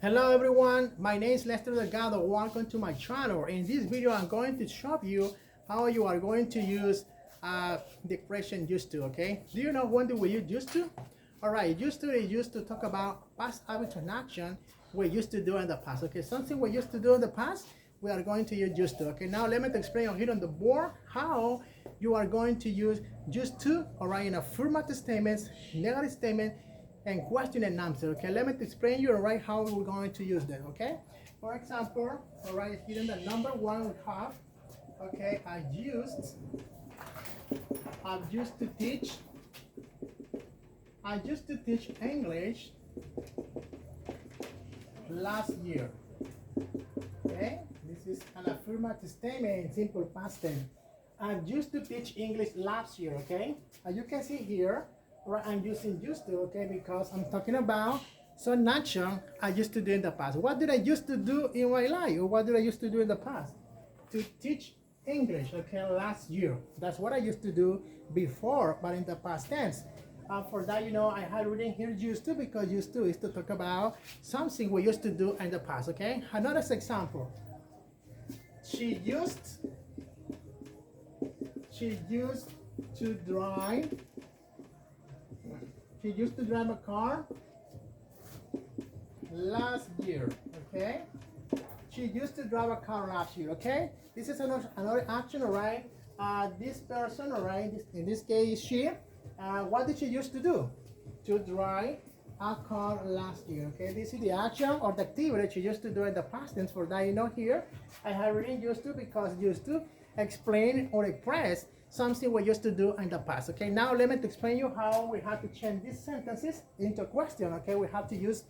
Hello everyone, my name is Lester Delgado. Welcome to my channel. In this video I'm going to show you how you are going to use the expression used to, okay? Do you know when do we use used to? Alright, used to is used to talk about past habits and action we used to do in the past, okay? Something we used to do in the past, we are going to use used to, okay? Now let me explain here on the board how you are going to use used to, alright, in affirmative statements, negative statement, and question and answer. Okay, let me explain you right how we're going to use them. Okay, for example, all right, here in the number one we have, okay, I used to teach English last year. Okay, this is an affirmative statement in simple past tense. I used to teach English last year. Okay, as you can see here, right, I'm using used to, okay, because I'm talking about some action I used to do in the past. What did I used to do in my life, or what did I used to do in the past? To teach English, okay, last year. That's what I used to do before, but in the past tense. For that, you know, I had written here used to because used to is to talk about something we used to do in the past, okay? Another example. She used to drive. She used to drive a car last year, okay? She used to drive a car last year, okay? This is another action, all right? This person, all right, in this case, she, what did she used to do? To drive a car last year, okay? This is the action or the activity she used to do in the past tense. For that, you know, here, I have written used to because used to explain or express something we used to do in the past. Okay, now let me explain you how we have to change these sentences into a question. Okay, we have to use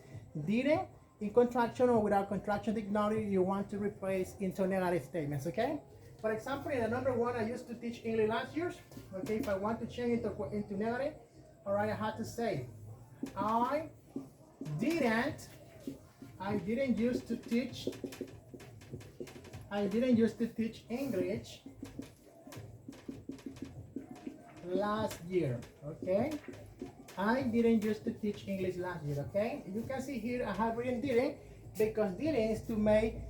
didn't in contraction or without contraction ignore you want to replace into negative statements. Okay, for example, in the number one, I used to teach English last year. Okay, if I want to change it into negative, all right, I have to say I didn't used to teach English last year. Okay, I didn't used to teach English last year. Okay, you can see here I have written didn't because didn't is to make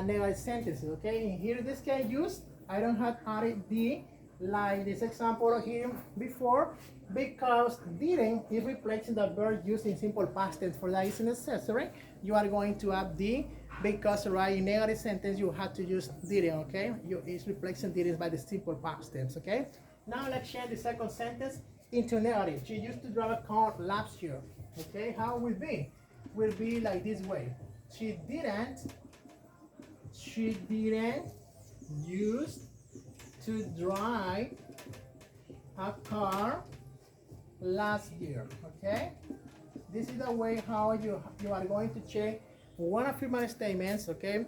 negative sentences. Okay, and here this can use I don't have added the like this example here before because didn't is replacing the verb used in simple past tense. For that is necessary. You are going to add the because right in negative sentence you have to use didn't. Okay, it's replacing didn't by the simple past tense. Okay. Now let's change the second sentence into negative. She used to drive a car last year. Okay, how will be? Will be like this way. She didn't used to drive a car last year. Okay, this is the way how you are going to change one affirmative statements, okay,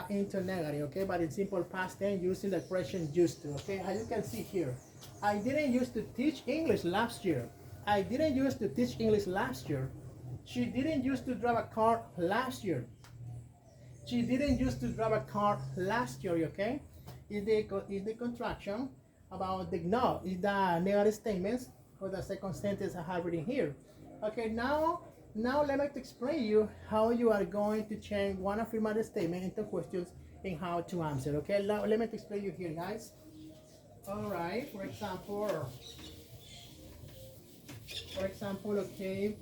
into negative, okay, but in simple past tense using the expression used to. Okay, as you can see here, I didn't used to teach English last year. I didn't used to teach English last year. She didn't used to drive a car last year. She didn't used to drive a car last year. Okay, is the contraction about the no is the negative statements for the second sentence I have written here. Okay, now let me explain you how you are going to change one affirmative statement into questions and how to answer. Okay, now let me explain you here, guys. All right, for example, okay,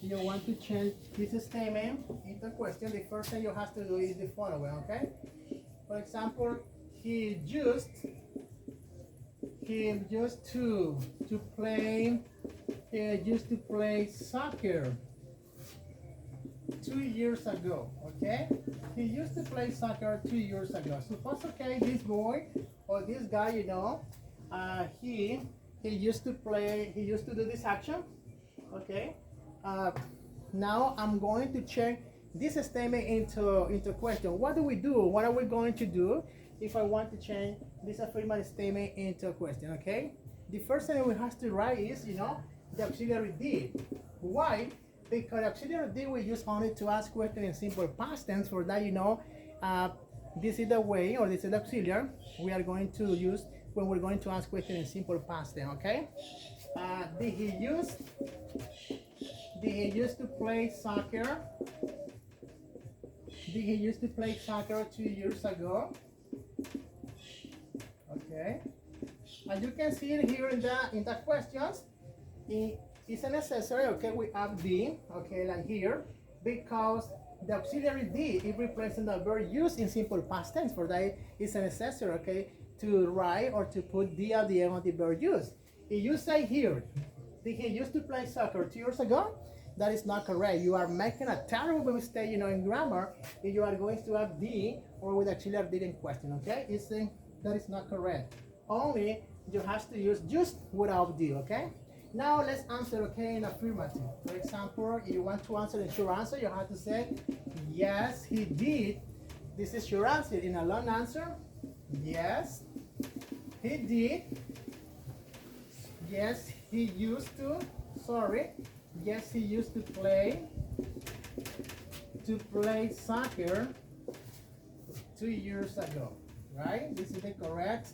you want to change this statement into a question. The first thing you have to do is the following. Okay, for example, he used to play soccer 2 years ago. Okay, he used to play soccer 2 years ago. Suppose, okay, this boy or this guy, you know, he used to do this action. Okay, now I'm going to check this statement into question. What do we do? What are we going to do if I want to change this affirmative statement into a question? Okay, the first thing we have to write is, you know, the auxiliary did. Why? Because auxiliary did we use only to ask questions in simple past tense. For that, you know, this is the way, or this is the auxiliary we are going to use when we're going to ask questions in simple past tense. Okay, did he used to play soccer Did he used to play soccer 2 years ago? Okay. As you can see it here in the questions, it's necessary, okay, we add the, okay, like here, because the auxiliary D is replacing the verb used in simple past tense. For that, it's necessary, okay, to write or to put the at the end of the verb used. If you say here, did he used to play soccer 2 years ago? That is not correct. You are making a terrible mistake, in grammar, if you are going to have the or with auxiliary D in question, okay? That is not correct. Only you have to use just without the, okay? Now let's answer, okay, in affirmative. For example, if you want to answer a short answer, you have to say, yes, he did. This is your answer. In a long answer, yes, he did. Yes, he used to. Sorry. Yes, he used to play soccer 2 years ago. Right? This is the correct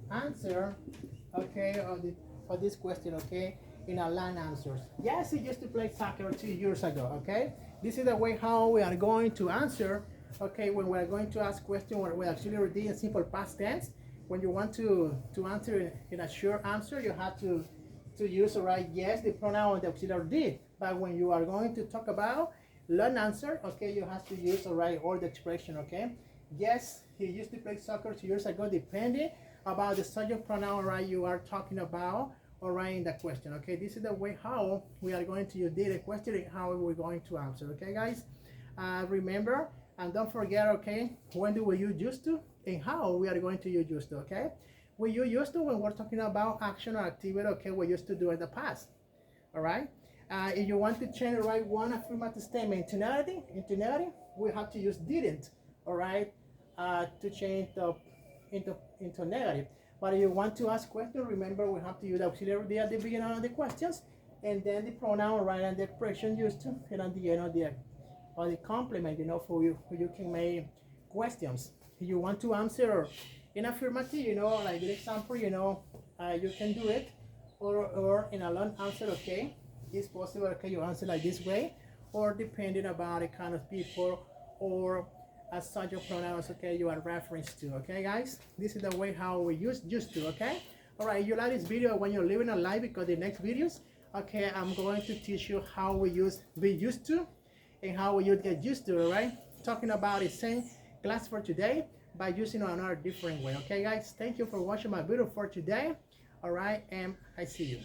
answer, okay, for this question, okay, in our long answers. Yes, he used to play soccer 2 years ago, okay? This is the way how we are going to answer, okay, when we are going to ask question where we actually already in simple past tense. When you want to answer in a short answer, you have to use, right, yes, the pronoun the auxiliary did. But when you are going to talk about long answer, okay, you have to use, right, all the expression, okay? Yes, he used to play soccer 2 years ago, depending about the subject pronoun, right, you are talking about, or right, in the question, okay? This is the way how we are going to use the question and how we're going to answer, okay, guys? Remember, and don't forget, okay, when do we use used to and how we are going to use used to, okay? We use used to when we're talking about action or activity, okay, we used to do in the past, all right? If you want to change, right, one affirmative statement into negative, we have to use didn't, all right, to change into negative. But if you want to ask questions, remember we have to use the auxiliary D at the beginning of the questions, and then the pronoun, right, and the expression used to, and at the end of the complement, for you can make questions. If you want to answer in affirmative, like the example, you can do it, or in a long answer, okay, it's possible, okay, you answer like this way, or depending about the kind of people or as subject pronouns, okay, you are referenced to, okay, guys? This is the way how we use used to, okay? All right, you like this video when you're living a life, because the next videos, okay, I'm going to teach you how we use be used to and how we get used to, all right? Talking about the same class for today by using another different way, okay, guys? Thank you for watching my video for today, all right, and I see you.